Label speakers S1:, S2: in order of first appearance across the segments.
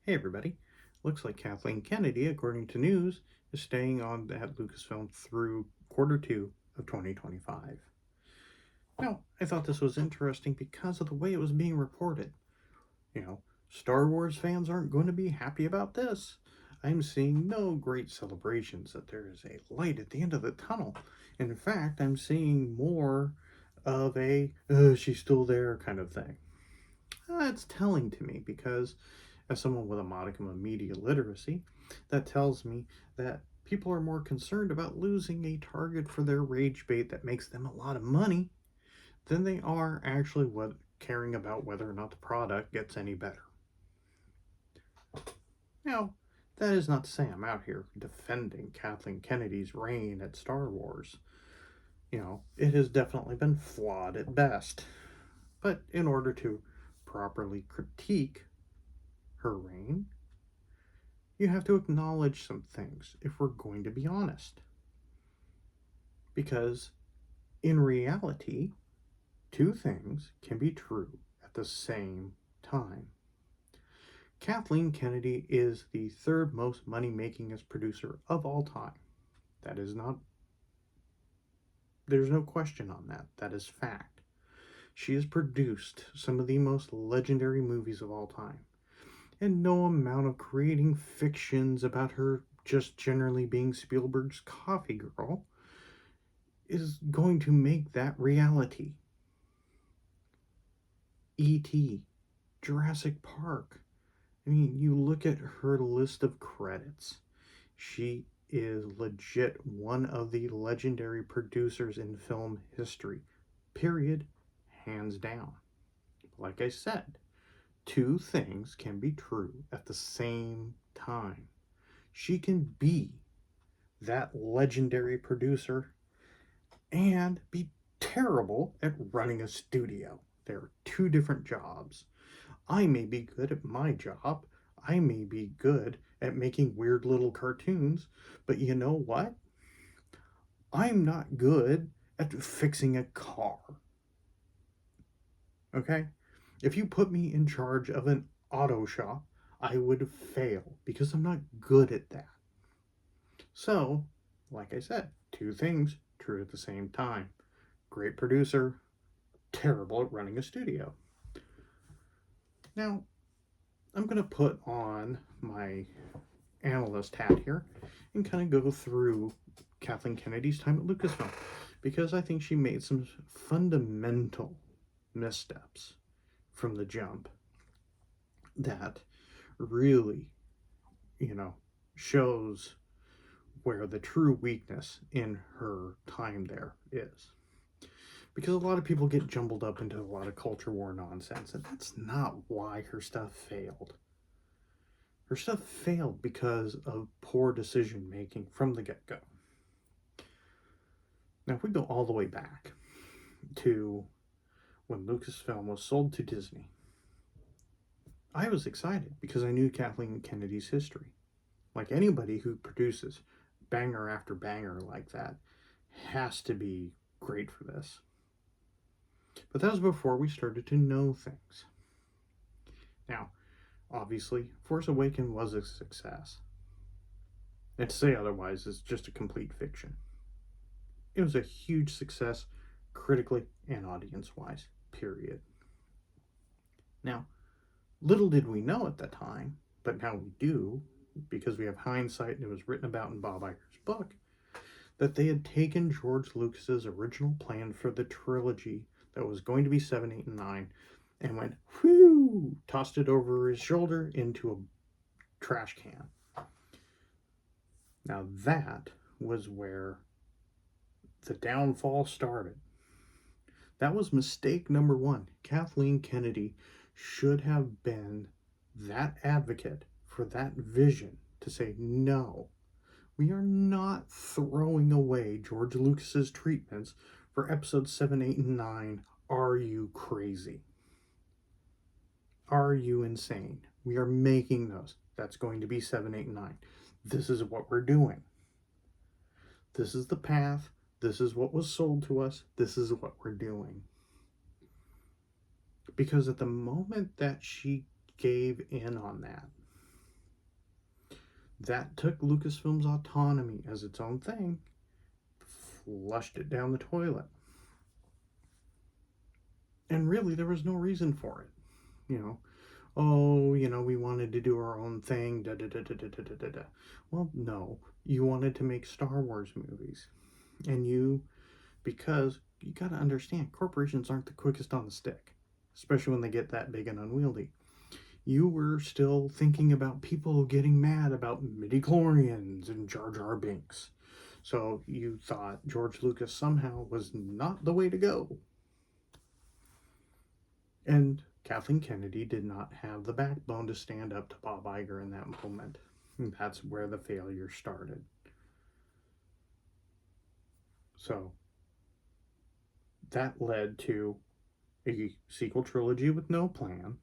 S1: Hey everybody. Looks like Kathleen Kennedy, according to news, is staying on at Lucasfilm through Q2 of 2025. Now, I thought this was interesting because of the way it was being reported. Star Wars fans aren't going to be happy about this. I'm seeing no great celebrations that there is a light at the end of the tunnel. In fact, I'm seeing more of a, she's still there kind of thing. It's telling to me because, as someone with a modicum of media literacy, that tells me that people are more concerned about losing a target for their rage bait that makes them a lot of money than they are actually caring about whether or not the product gets any better. Now, that is not to say I'm out here defending Kathleen Kennedy's reign at Star Wars. It has definitely been flawed at best. But in order to properly critique her reign, you have to acknowledge some things if we're going to be honest. Because in reality, two things can be true at the same time. Kathleen Kennedy is the third most money-makingest producer of all time. That is not, there's no question on that. That is fact. She has produced some of the most legendary movies of all time. And no amount of creating fictions about her just generally being Spielberg's coffee girl is going to make that reality. E.T., Jurassic Park. I mean, you look at her list of credits. She is legit one of the legendary producers in film history. Period. Hands down. Like I said, two things can be true at the same time. She can be that legendary producer and be terrible at running a studio. There are two different jobs. I may be good at my job. I may be good at making weird little cartoons, but you know what? I'm not good at fixing a car. Okay? If you put me in charge of an auto shop, I would fail because I'm not good at that. So, like I said, two things true at the same time. Great producer, terrible at running a studio. Now, I'm going to put on my analyst hat here and kind of go through Kathleen Kennedy's time at Lucasfilm because I think she made some fundamental missteps from the jump that really, shows where the true weakness in her time there is. Because a lot of people get jumbled up into a lot of culture war nonsense, and that's not why her stuff failed. Her stuff failed because of poor decision making from the get-go. Now, if we go all the way back to when Lucasfilm was sold to Disney, I was excited because I knew Kathleen Kennedy's history. Like anybody who produces banger after banger like that has to be great for this. But that was before we started to know things. Now, obviously, Force Awakens was a success. And to say otherwise is just a complete fiction. It was a huge success critically and audience-wise, period. Now, little did we know at the time, but now we do, because we have hindsight and it was written about in Bob Iger's book, that they had taken George Lucas's original plan for the trilogy that was going to be 7, 8, and 9 and went, whew, tossed it over his shoulder into a trash can. Now that was where the downfall started. That was mistake number one. Kathleen Kennedy should have been that advocate for that vision to say, no, we are not throwing away George Lucas's treatments for episodes 7, 8, and 9. Are you crazy? Are you insane? We are making those. That's going to be 7, 8, and 9. This is what we're doing. This is the path. This is what was sold to us. This is what we're doing. Because at the moment that she gave in on that, That took Lucasfilm's autonomy as its own thing, flushed it down the toilet. And really, there was no reason for it. You know, oh, we wanted to do our own thing, da da da da da da da da. Well, no, you wanted to make Star Wars movies. And because you got to understand, corporations aren't the quickest on the stick, especially when they get that big and unwieldy. You were still thinking about people getting mad about midi-chlorians and Jar Jar Binks. So you thought George Lucas somehow was not the way to go. And Kathleen Kennedy did not have the backbone to stand up to Bob Iger in that moment. And that's where the failure started. So that led to a sequel trilogy with no plan.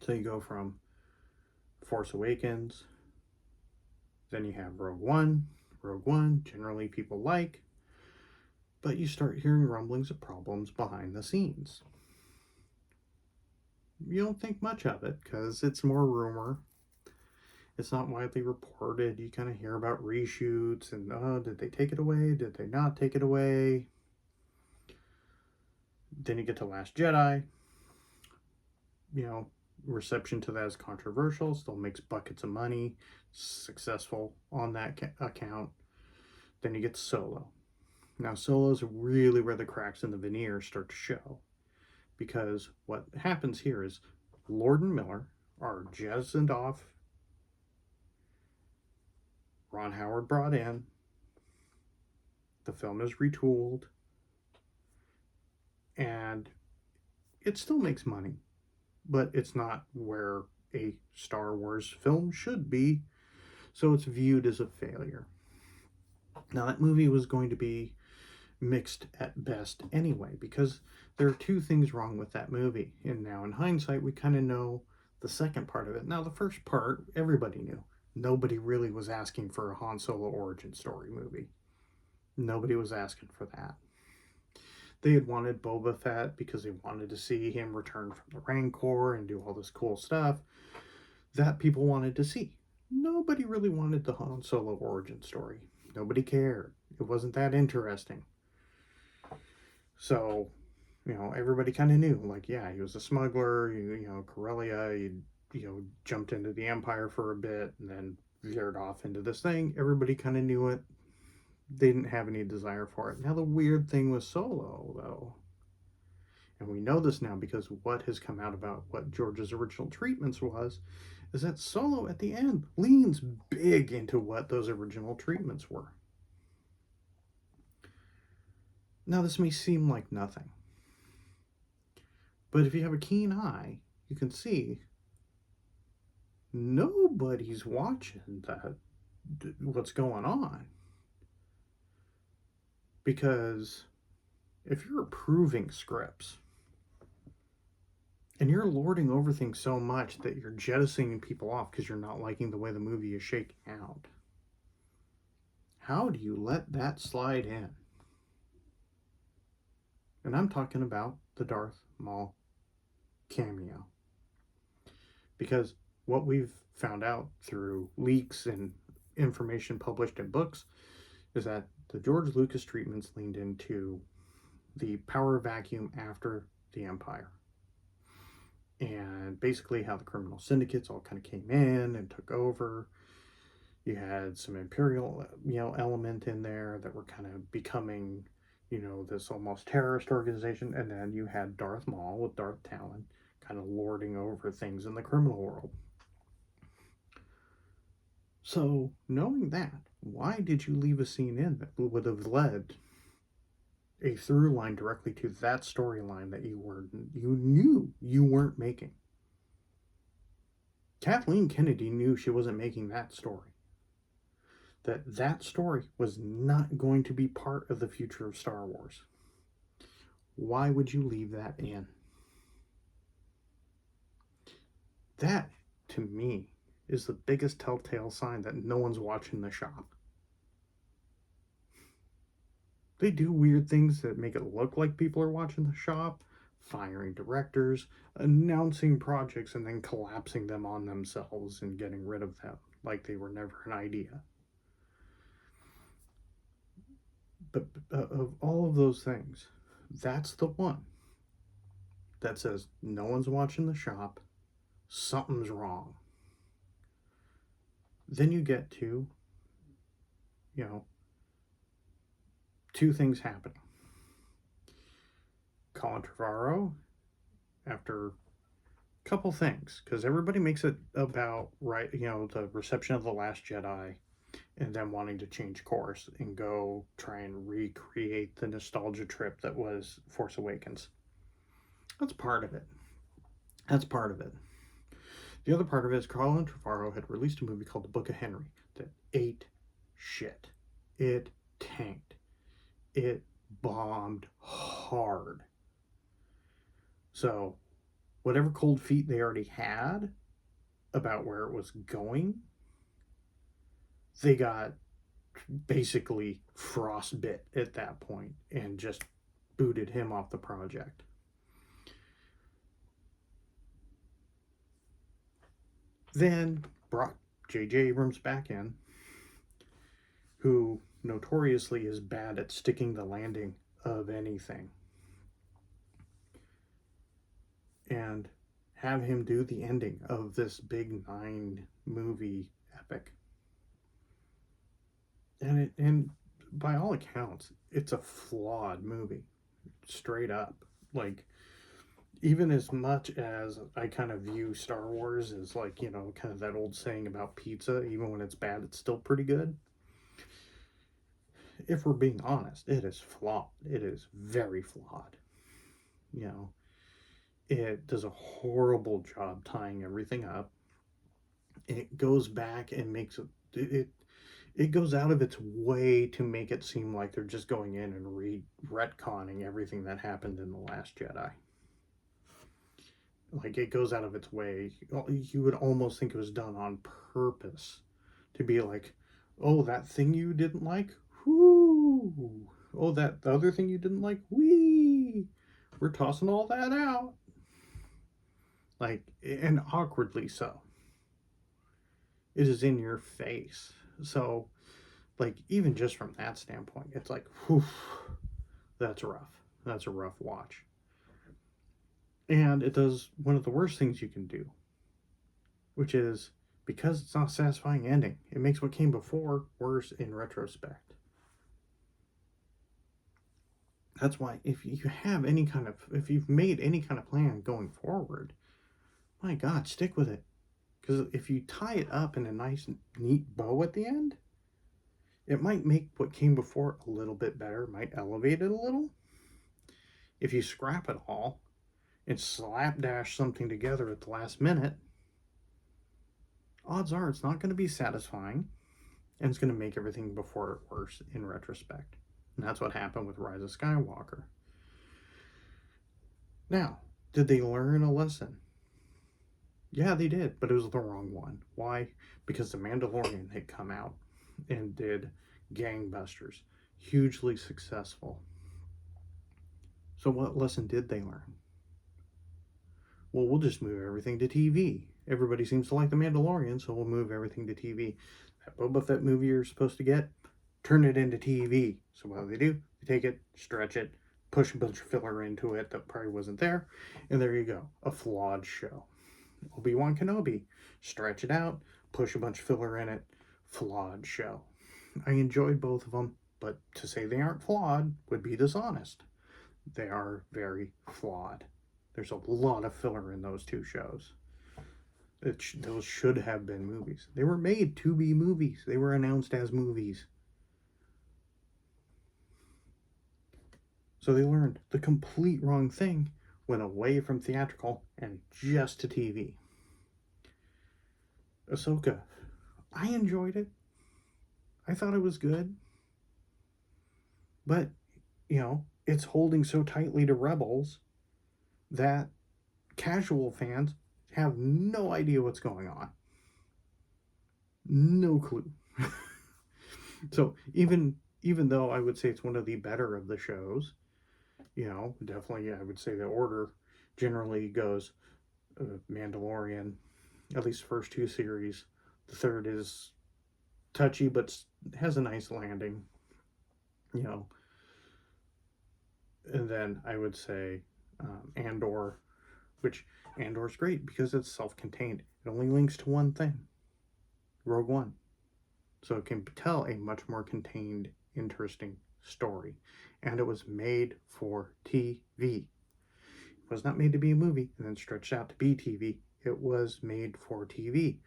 S1: So you go from Force Awakens, then you have Rogue One. Rogue One, generally people like, but you start hearing rumblings of problems behind the scenes. You don't think much of it because it's more rumor. It's not widely reported. You kind of hear about reshoots and, oh, did they take it away? Did they not take it away? Then you get to Last Jedi. Reception to that is controversial, still makes buckets of money, successful on that account. Then you get Solo. Now, Solo is really where the cracks in the veneer start to show, because what happens here is Lord and Miller are jettisoned off. Ron Howard brought in. The film is retooled. And it still makes money, but it's not where a Star Wars film should be. So it's viewed as a failure. Now, that movie was going to be mixed at best anyway, because there are two things wrong with that movie. And now, in hindsight, we kind of know the second part of it. Now, the first part, everybody knew. Nobody really was asking for a Han Solo origin story movie. Nobody was asking for that. They had wanted Boba Fett because they wanted to see him return from the Rancor and do all this cool stuff that people wanted to see. Nobody really wanted the Han Solo origin story. Nobody cared. It wasn't that interesting. So, everybody kind of knew, like, yeah, he was a smuggler, Corellia, he, jumped into the Empire for a bit and then veered off into this thing. Everybody kind of knew it. They didn't have any desire for it. Now, the weird thing with Solo, though, and we know this now because what has come out about what George's original treatments was, is that Solo at the end leans big into what those original treatments were. Now, this may seem like nothing, but if you have a keen eye, you can see nobody's watching what's going on. Because if you're approving scripts and you're lording over things so much that you're jettisoning people off because you're not liking the way the movie is shaking out, how do you let that slide in? And I'm talking about the Darth Maul cameo. Because what we've found out through leaks and information published in books is that the George Lucas treatments leaned into the power vacuum after the Empire. And basically how the criminal syndicates all kind of came in and took over. You had some Imperial, element in there that were kind of becoming, this almost terrorist organization. And then you had Darth Maul with Darth Talon kind of lording over things in the criminal world. So, knowing that, why did you leave a scene in that would have led a through line directly to that storyline that you knew you weren't making? Kathleen Kennedy knew she wasn't making that story. That story was not going to be part of the future of Star Wars. Why would you leave that in? That, to me, is the biggest telltale sign that no one's watching the shop. They do weird things that make it look like people are watching the shop, firing directors, announcing projects, and then collapsing them on themselves and getting rid of them. like they were never an idea. But of all of those things, that's the one that says no one's watching the shop, something's wrong. Then you get to, you know, two things happening. Colin Trevorrow, after a couple things, because everybody makes it about, right, the reception of The Last Jedi and them wanting to change course and go try and recreate the nostalgia trip that was Force Awakens. That's part of it. That's part of it. The other part of it is Colin Trevorrow had released a movie called The Book of Henry that ate shit. It tanked. It bombed hard. So, whatever cold feet they already had about where it was going, they got basically frostbit at that point and just booted him off the project. Then brought J.J. Abrams back in, who notoriously is bad at sticking the landing of anything, and have him do the ending of this big 9-movie epic. And by all accounts, it's a flawed movie, straight up. Like, even as much as I kind of view Star Wars as, like, kind of that old saying about pizza, even when it's bad, it's still pretty good. If we're being honest, it is flawed. It is very flawed. It does a horrible job tying everything up. It goes back and makes it goes out of its way to make it seem like they're just going in and retconning everything that happened in The Last Jedi. Like, it goes out of its way. You would almost think it was done on purpose to be like, oh, that thing you didn't like? Whoo! Oh, the other thing you didn't like? Whee! We're tossing all that out. Like, and awkwardly so. It is in your face. So, like, even just from that standpoint, it's like, whew, that's rough. That's a rough watch. And it does one of the worst things you can do, which is, because it's not a satisfying ending, it makes what came before worse in retrospect. That's why if you've made any kind of plan going forward, my God, stick with it. Because if you tie it up in a nice, neat bow at the end, it might make what came before a little bit better, might elevate it a little. If you scrap it all and slapdash something together at the last minute, odds are it's not going to be satisfying, and it's going to make everything before it worse in retrospect. And that's what happened with Rise of Skywalker. Now, did they learn a lesson? Yeah, they did, but it was the wrong one. Why? Because The Mandalorian had come out and did gangbusters, hugely successful. So what lesson did they learn? Well, we'll just move everything to TV. Everybody seems to like The Mandalorian, so we'll move everything to TV. That Boba Fett movie you're supposed to get, turn it into TV. So what do? They take it, stretch it, push a bunch of filler into it that probably wasn't there, and there you go, a flawed show. Obi-Wan Kenobi, stretch it out, push a bunch of filler in it, flawed show. I enjoyed both of them, but to say they aren't flawed would be dishonest. They are very flawed. There's a lot of filler in those two shows. Those should have been movies. They were made to be movies. They were announced as movies. So they learned the complete wrong thing, went away from theatrical and just to TV. Ahsoka, I enjoyed it. I thought it was good. But, it's holding so tightly to Rebels that casual fans have no idea what's going on. No clue. So even though I would say it's one of the better of the shows, definitely I would say the order generally goes Mandalorian, at least first two series, The third is touchy, but has a nice landing, you know. And then I would say Andor, which Andor's great because it's self-contained. It only links to one thing, Rogue One. So it can tell a much more contained, interesting story. And it was made for TV. It was not made to be a movie and then stretched out to be TV. It was made for TV.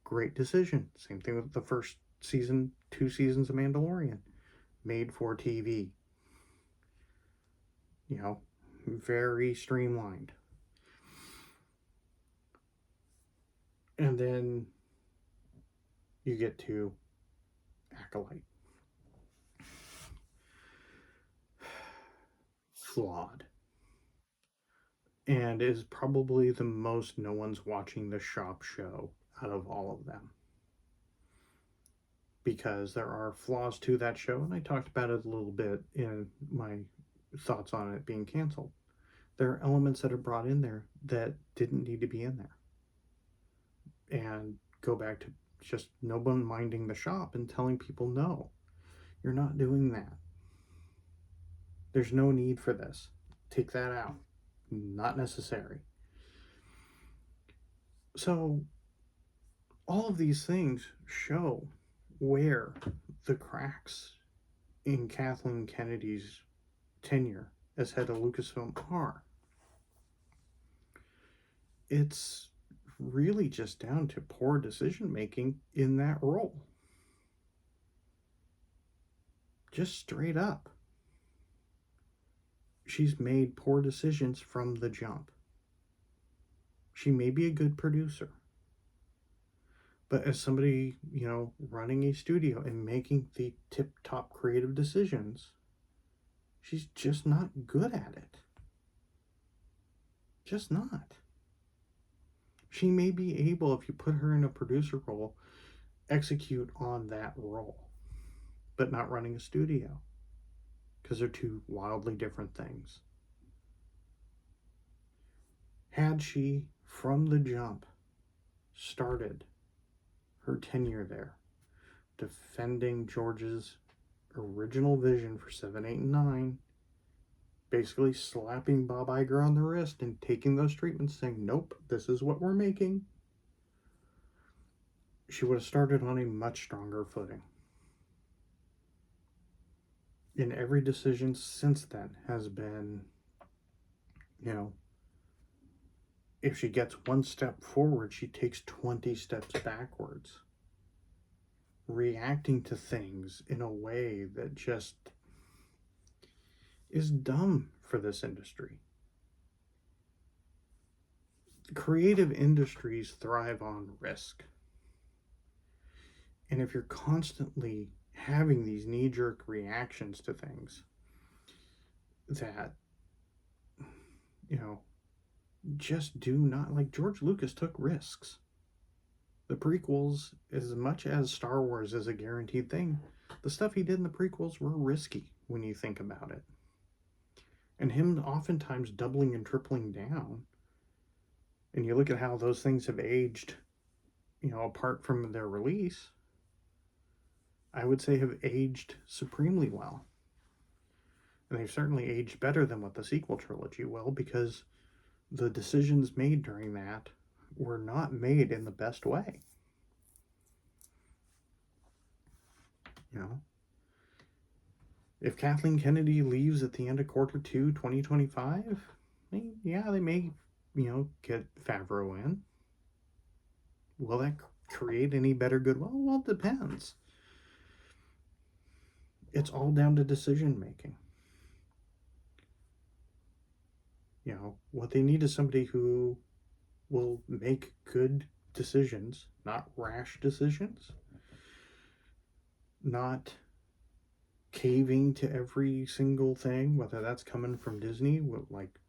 S1: Great decision. Same thing with the first season, 2 seasons of Mandalorian. Made for TV. You know, very streamlined. And then you get to Acolyte. Flawed. And is probably the most no one's watching the shop show out of all of them. Because there are flaws to that show, and I talked about it a little bit in my thoughts on it being canceled. There are elements that are brought in there that didn't need to be in there. And go back to just no one minding the shop and telling people, no, you're not doing that. There's no need for this. Take that out. Not necessary. So all of these things show where the cracks in Kathleen Kennedy's tenure as head of Lucasfilm are. It's really just down to poor decision making in that role. Just straight up. She's made poor decisions from the jump. She may be a good producer, but as somebody, you know, running a studio and making the tip-top creative decisions, she's just not good at it. Just not. She may be able, if you put her in a producer role, execute on that role, but not running a studio, because they're two wildly different things. Had she, from the jump, started her tenure there, defending George's original vision for 7, 8, and 9, basically slapping Bob Iger on the wrist and taking those treatments, saying, nope, this is what we're making, she would have started on a much stronger footing. And every decision since then has been, you know, if she gets one step forward, she takes 20 steps backwards, reacting to things in a way that just is dumb for this industry. Creative industries thrive on risk. And if you're constantly having these knee-jerk reactions to things that, you know, just do not, like George Lucas took risks. The prequels, as much as Star Wars is a guaranteed thing, the stuff he did in the prequels were risky when you think about it. And him oftentimes doubling and tripling down. And you look at how those things have aged, you know, apart from their release, I would say have aged supremely well. And they've certainly aged better than what the sequel trilogy will, because the decisions made during that were not made in the best way. You know, if Kathleen Kennedy leaves at the end of Q2 2025, yeah, they may, you know, get Favreau in. Will that create any better goodwill? Well, it depends. It's all down to decision making. You know, what they need is somebody who will make good decisions, not rash decisions, not caving to every single thing, whether that's coming from Disney, like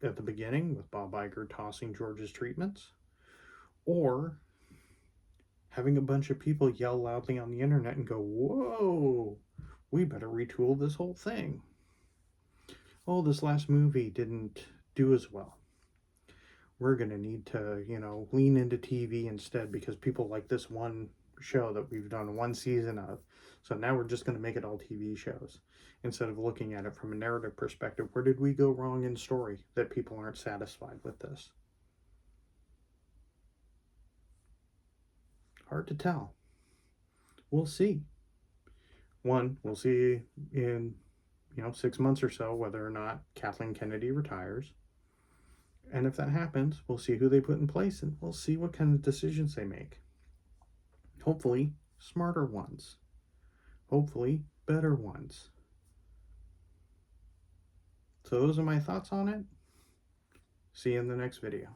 S1: at the beginning with Bob Iger tossing George's treatments, or having a bunch of people yell loudly on the internet and go, whoa, we better retool this whole thing. Oh, this last movie didn't do as well. we're going to need to, lean into TV instead because people like this one show that we've done one season of. So now we're just going to make it all TV shows instead of looking at it from a narrative perspective. Where did we go wrong in story that people aren't satisfied with this? Hard to tell. We'll see. We'll see in 6 months or so whether or not Kathleen Kennedy retires. And if that happens, we'll see who they put in place and we'll see what kind of decisions they make. Hopefully, smarter ones. Hopefully, better ones. So those are my thoughts on it. See you in the next video.